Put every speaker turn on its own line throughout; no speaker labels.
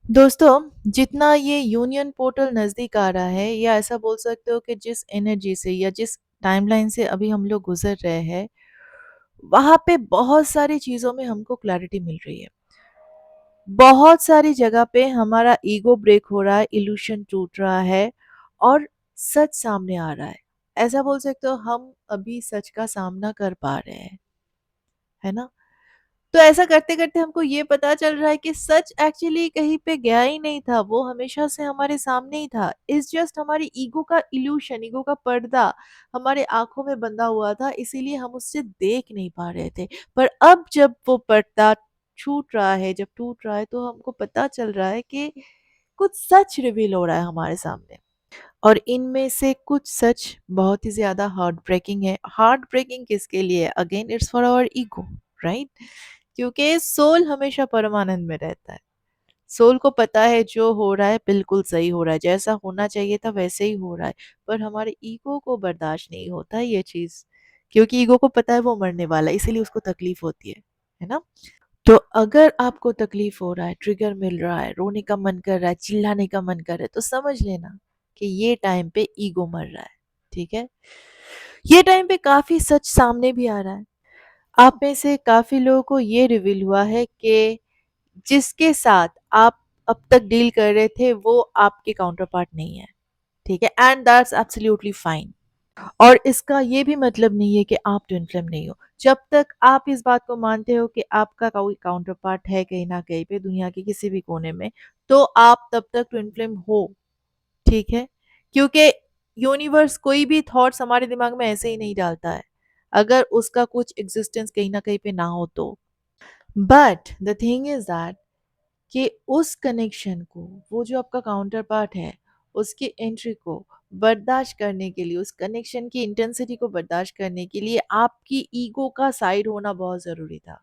दोस्तों, जितना ये यूनियन पोर्टल नज़दीक आ रहा है या ऐसा बोल सकते हो कि जिस एनर्जी से या जिस टाइमलाइन से अभी हम लोग गुज़र रहे हैं, वहाँ पे बहुत सारी चीज़ों में हमको क्लैरिटी मिल रही है। बहुत सारी जगह पे हमारा ईगो ब्रेक हो रहा है, इल्यूशन टूट रहा है और सच सामने आ रहा है। ऐसा बोल सकते हो हम अभी सच का सामना कर पा रहे हैं, है ना? तो ऐसा करते-करते हमको ये पता चल रहा है कि सच एक्चुअली कहीं पे गया ही नहीं था, वो हमेशा से हमारे सामने ही था। इट्स जस्ट हमारी ईगो का इल्यूशन, ईगो का पर्दा हमारे आँखों में बंधा हुआ था, इसीलिए हम उससे देख नहीं पा रहे थे। पर अब जब वो पर्दा छूट रहा है, जब टूट रहा है, तो हमको पता चल रहा है कि कुछ सच रिवील हो रहा है हमारे सामने। और इनमें से कुछ सच बहुत ही ज़्यादा हार्ट ब्रेकिंग है। हार्ट ब्रेकिंग किसके लिए? Again it's for our ego, right? क्योंकि सोल हमेशा परमानंद में रहता है। सोल को पता है जो हो रहा है बिल्कुल सही हो रहा है, जैसा होना चाहिए था वैसे ही हो रहा है। पर हमारे ईगो को बर्दाश्त नहीं होता है ये चीज़, क्योंकि ईगो को पता है वो मरने वाला है, इसीलिए उसको तकलीफ होती है ना? तो अगर आपको तकलीफ हो रहा है, ट्रिगर मिल रहा है, रोने का मन कर रहा है, चिल्लाने का मन कर रहा है, तो समझ लेना कि ये टाइम पे ईगो मर रहा है, ठीक है? ये टाइम पे काफ़ी सच सामने भी आ रहा है। आप में से काफ़ी लोगों को ये रिवील हुआ है कि जिसके साथ आप अब तक डील कर रहे थे, वो आपके काउंटर पार्ट नहीं है, ठीक है? And that's absolutely fine. और इसका ये भी मतलब नहीं है कि आप ट्विन फ्लेम नहीं हो। जब तक आप इस बात को मानते हो कि आपका कोई काउंटर पार्ट है कहीं न कहीं पे दुनिया के किसी भी कोने में, तो आप तब तक ट्विन फ्लेम हो, ठीक है? क्योंकि यूनिवर्स कोई भी थॉट्स हमारे दिमाग में ऐसे ही नहीं डालता है, अगर उसका कुछ एग्ज़िस्टेंस कहीं न कहीं पे ना हो तो। But the thing is that कि उस कनेक्शन को, वो जो आपका काउंटर पार्ट है, उसकी एंट्री को बर्दाश्त करने के लिए, उस कनेक्शन की इंटेंसिटी को बर्दाश्त करने के लिए आपकी ईगो का साइड होना बहुत ज़रूरी था,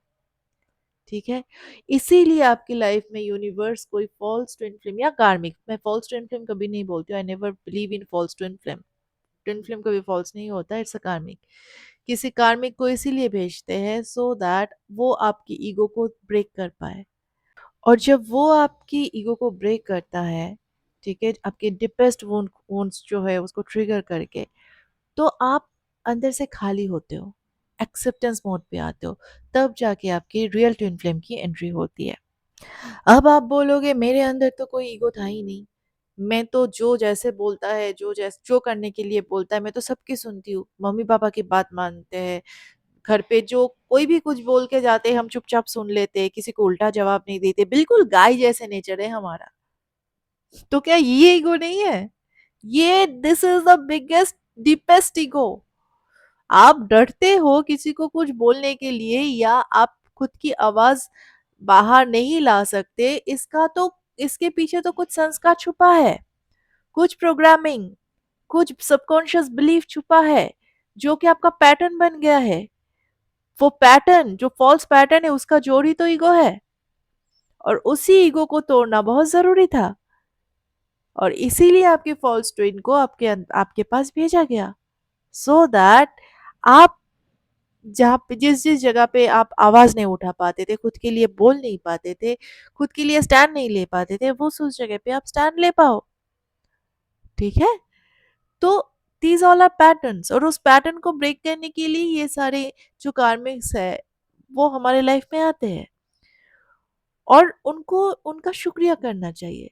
ठीक है? इसीलिए आपकी लाइफ में यूनिवर्स कोई फॉल्स ट्विन फ्लेम या कार्मिक, मैं फॉल्स ट्विन फ्लेम कभी नहीं बोलती हूँ, I never believe in false twin flame. Twin flame कभी फॉल्स नहीं होता, इट्स अ कार्मिक। किसी कार्मिक को इसीलिए भेजते हैं सो दैट वो आपकी ईगो को ब्रेक कर पाए। और जब वो आपकी ईगो को ब्रेक करता है, ठीक है, आपके डीपेस्ट वुंड्स जो है उसको ट्रिगर करके, तो आप अंदर से खाली होते हो, एक्सेप्टेंस मोड पे आते हो, तब जाके आपकी रियल ट्विन फ्लेम की एंट्री होती है। अब आप बोलोगे मेरे अंदर तो कोई ईगो था ही नहीं, मैं तो जो जैसे बोलता है, जो करने के लिए बोलता है, मैं तो सबकी सुनती हूँ, मम्मी पापा की बात मानते हैं, घर पे जो कोई भी कुछ बोल के जाते हैं हम चुपचाप सुन लेते हैं, किसी को उल्टा जवाब नहीं देते, बिल्कुल गाय जैसे नेचर है हमारा। तो क्या ये ईगो नहीं है? ये this is the biggest deepest ego. आप डरते हो किसी को कुछ बोलने के लिए या आप खुद की आवाज बाहर नहीं ला सकते, इसका तो इसके पीछे तो कुछ संस्कार छुपा है, कुछ प्रोग्रामिंग, कुछ सबकॉन्शियस बिलीफ छुपा है, जो कि आपका पैटर्न बन गया है। वो पैटर्न जो फॉल्स पैटर्न है उसका जोड़ ही तो ईगो है, और उसी ईगो को तोड़ना बहुत जरूरी था, और इसीलिए आपके फॉल्स ट्विन को आपके पास भेजा गया, सो दैट आप जहाँ पे जिस जिस जगह पे आप आवाज नहीं उठा पाते थे, खुद के लिए बोल नहीं पाते थे, खुद के लिए स्टैंड नहीं ले पाते थे, वो उस जगह पे आप स्टैंड ले पाओ, ठीक है? तो दीज ऑल आर पैटर्न्स, और उस पैटर्न को ब्रेक करने के लिए ये सारे जो कार्मिक्स है वो हमारे लाइफ में आते हैं, और उनको उनका शुक्रिया करना चाहिए,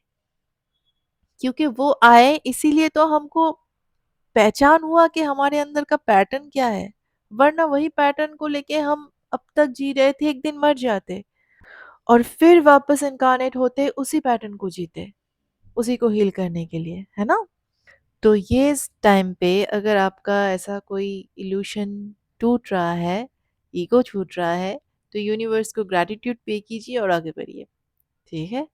क्योंकि वो आए इसीलिए तो हमको पहचान हुआ कि हमारे अंदर का पैटर्न क्या है, वरना वही पैटर्न को लेके हम अब तक जी रहे थे, एक दिन मर जाते और फिर वापस इनकारनेट होते, उसी पैटर्न को जीते, उसी को हील करने के लिए, है ना? तो ये इस टाइम पे अगर आपका ऐसा कोई इल्यूशन टूट रहा है, ईगो छूट रहा है, तो यूनिवर्स को ग्रैटिट्यूड पे कीजिए और आगे बढ़िए, ठीक है?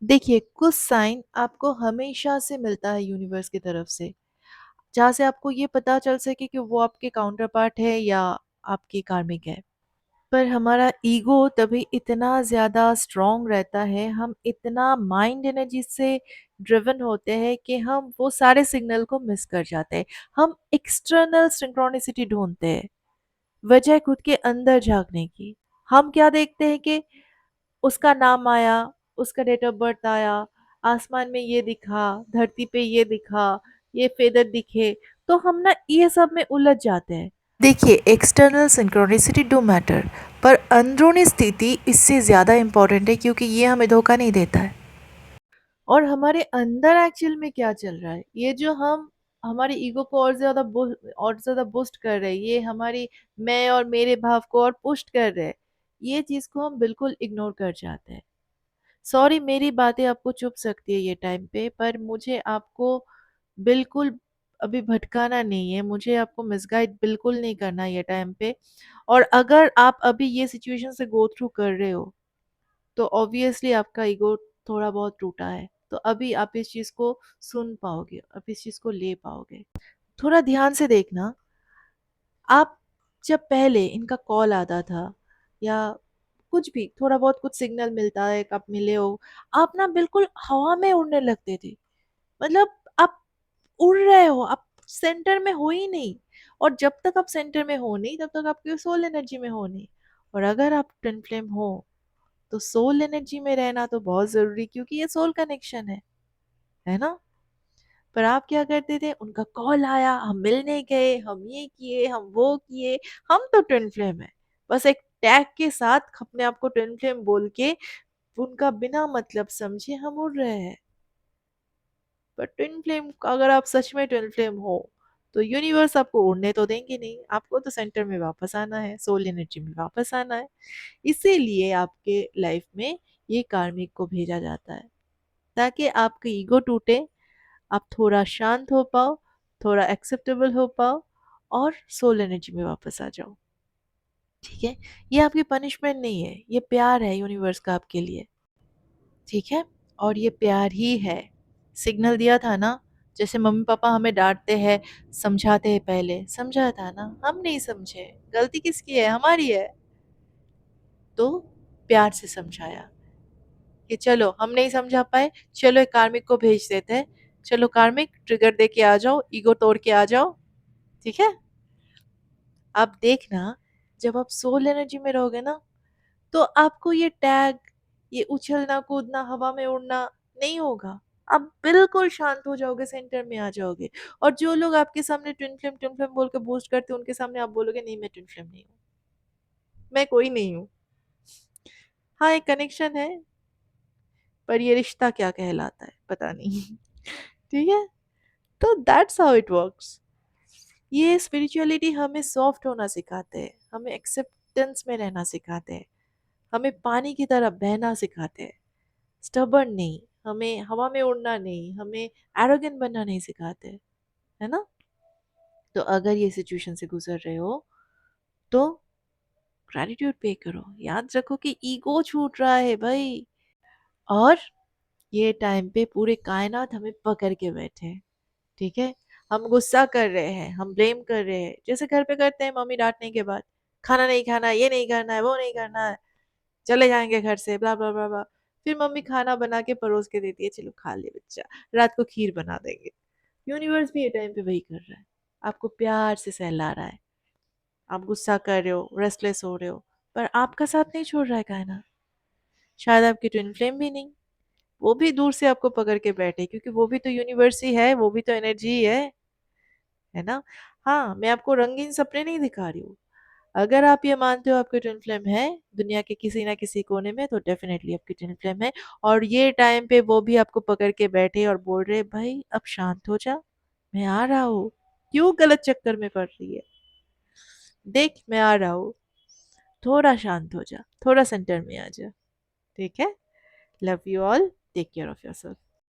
देखिए, कुछ साइन आपको हमेशा से मिलता है यूनिवर्स की तरफ से, जहाँ से आपको ये पता चल सके कि वो आपके काउंटर पार्ट है या आपकी कार्मिक है। पर हमारा ईगो तभी इतना ज़्यादा स्ट्रॉन्ग रहता है, हम इतना माइंड एनर्जी से ड्रिवन होते हैं कि हम वो सारे सिग्नल को मिस कर जाते हैं। हम एक्सटर्नल सिंक्रोनिसिटी ढूँढते हैं, बजाय खुद के अंदर झाँकने की। हम क्या देखते हैं कि उसका नाम आया, उसका डेट ऑफ बर्थ आया, आसमान में ये दिखा, धरती पे ये दिखा, ये फेदर दिखे, तो हम ना ये सब में उलझ जाते हैं। देखिए, एक्सटर्नल सिंक्रोनिसिटी डू मैटर, पर अंदरूनी स्थिति इससे ज़्यादा इम्पोर्टेंट है, क्योंकि ये हमें धोखा नहीं देता है। और हमारे अंदर एक्चुअल में क्या चल रहा है, ये जो हम हमारे ईगो को और ज़्यादा बूस्ट कर रहे हैं, ये हमारी मैं और मेरे भाव को और पुष्ट कर रहे हैं, ये चीज़ को हम बिल्कुल इग्नोर कर जाते हैं। सॉरी, मेरी बातें आपको चुभ सकती है ये टाइम पे, पर मुझे आपको बिल्कुल अभी भटकाना नहीं है, मुझे आपको मिसगाइड बिल्कुल नहीं करना ये टाइम पे। और अगर आप अभी ये सिचुएशन से गो थ्रू कर रहे हो, तो ऑब्वियसली आपका ईगो थोड़ा बहुत टूटा है, तो अभी आप इस चीज़ को सुन पाओगे, आप इस चीज़ को ले पाओगे। थोड़ा ध्यान से देखना, आप जब पहले इनका कॉल आता था, या कुछ भी थोड़ा बहुत कुछ सिग्नल मिलता है, आप मिले हो, आप ना बिल्कुल हवा में उड़ने लगते थे। मतलब आप उड़ रहे हो, आप सेंटर में हो ही नहीं। और जब तक आप सेंटर में हो नहीं, तब तक आपकी सोल एनर्जी में हो नहीं। और अगर आप ट्विन फ्लेम हो, तो सोल एनर्जी में रहना तो बहुत जरूरी, क्योंकि ये सोल कनेक्शन है ना। पर आप क्या करते थे, उनका कॉल आया, हम मिलने गए, हम ये किए, हम वो किए, हम तो ट्विन फ्लेम है, बस एक टैग के साथ अपने आप को ट्विन फ्लेम बोल के उनका बिना मतलब समझे हम उड़ रहे हैं। पर ट्विन फ्लेम, अगर आप सच में ट्विन फ्लेम हो, तो यूनिवर्स आपको उड़ने तो देंगे नहीं, आपको तो सेंटर में वापस आना है, सोल एनर्जी में वापस आना है। इसीलिए आपके लाइफ में ये कार्मिक को भेजा जाता है, ताकि आपका ईगो टूटे, आप थोड़ा शांत हो पाओ, थोड़ा एक्सेप्टेबल हो पाओ, और सोल एनर्जी में वापस आ जाओ। ठीक है, ये आपकी पनिशमेंट नहीं है, ये प्यार है यूनिवर्स का आपके लिए। ठीक है, और ये प्यार ही है। सिग्नल दिया था ना, जैसे मम्मी पापा हमें डांटते हैं, समझाते हैं, पहले समझा था ना, हम नहीं समझे, गलती किसकी है, हमारी है। तो प्यार से समझाया कि चलो हम नहीं समझा पाए, चलो एक कार्मिक को भेज देते हैं, चलो कार्मिक ट्रिगर दे के आ जाओ, ईगो तोड़ के आ जाओ। ठीक है, आप देखना, जब आप सोल एनर्जी में रहोगे ना, तो आपको ये टैग, ये उछलना कूदना, हवा में उड़ना नहीं होगा। आप बिल्कुल शांत हो जाओगे, सेंटर में आ जाओगे। और जो लोग आपके सामने ट्विन फ्लेम बोल के बूस्ट करते हैं, उनके सामने आप बोलोगे नहीं, मैं ट्विन फ्लेम नहीं हूँ, मैं कोई नहीं हूँ। हाँ, एक कनेक्शन है, पर ये रिश्ता क्या कहलाता है पता नहीं। ठीक है, तो दैट्स हाउ इट वर्क्स। ये स्पिरिचुअलिटी हमें सॉफ्ट होना सिखाते हैं, हमें एक्सेप्टेंस में रहना सिखाते हैं, हमें पानी की तरह बहना सिखाते हैं, स्टबर्न नहीं, हमें हवा में उड़ना नहीं, हमें एरोगेंट बनना नहीं सिखाते, है ना। तो अगर ये सिचुएशन से गुजर रहे हो, तो ग्रैटिट्यूड पे करो, याद रखो कि ईगो छूट रहा है भाई। और ये टाइम पे पूरे कायनात हमें पकड़ के बैठे हैं। ठीक है, हम गुस्सा कर रहे हैं, हम ब्लेम कर रहे हैं, जैसे घर पे करते हैं मम्मी डांटने के बाद, खाना नहीं खाना है, ये नहीं करना है, वो नहीं करना है, चले जाएंगे घर से, ब्ला ब्ला ब्ला ब्ला। फिर मम्मी खाना बना के परोस के देती है, चलो खा ले बच्चा, रात को खीर बना देंगे। यूनिवर्स भी ये टाइम पे वही कर रहा है, आपको प्यार से सहला रहा है। आप गुस्सा कर रहे हो, रेस्टलेस हो रहे हो, पर आपका साथ नहीं छोड़ रहा है कायनात। शायद आपकी ट्विन फ्लेम भी नहीं, वो भी दूर से आपको पकड़ के बैठे, क्योंकि वो भी तो यूनिवर्स ही है, वो भी तो एनर्जी ही है ना। हाँ, मैं आपको रंगीन सपने नहीं दिखा रही हूँ। अगर आप ये मानते हो आपकी ट्विन फ्लेम है दुनिया के किसी ना किसी कोने में, तो डेफिनेटली आपकी ट्विन फ्लेम है। और ये टाइम पे वो भी आपको पकड़ के बैठे और बोल रहे, भाई अब शांत हो जा, मैं आ रहा हूँ, क्यों गलत चक्कर में पड़ रही है, देख मैं आ रहा हूँ, थोड़ा शांत हो जा, थोड़ा सेंटर में आ जा। ठीक है, love you all, take care of yourself.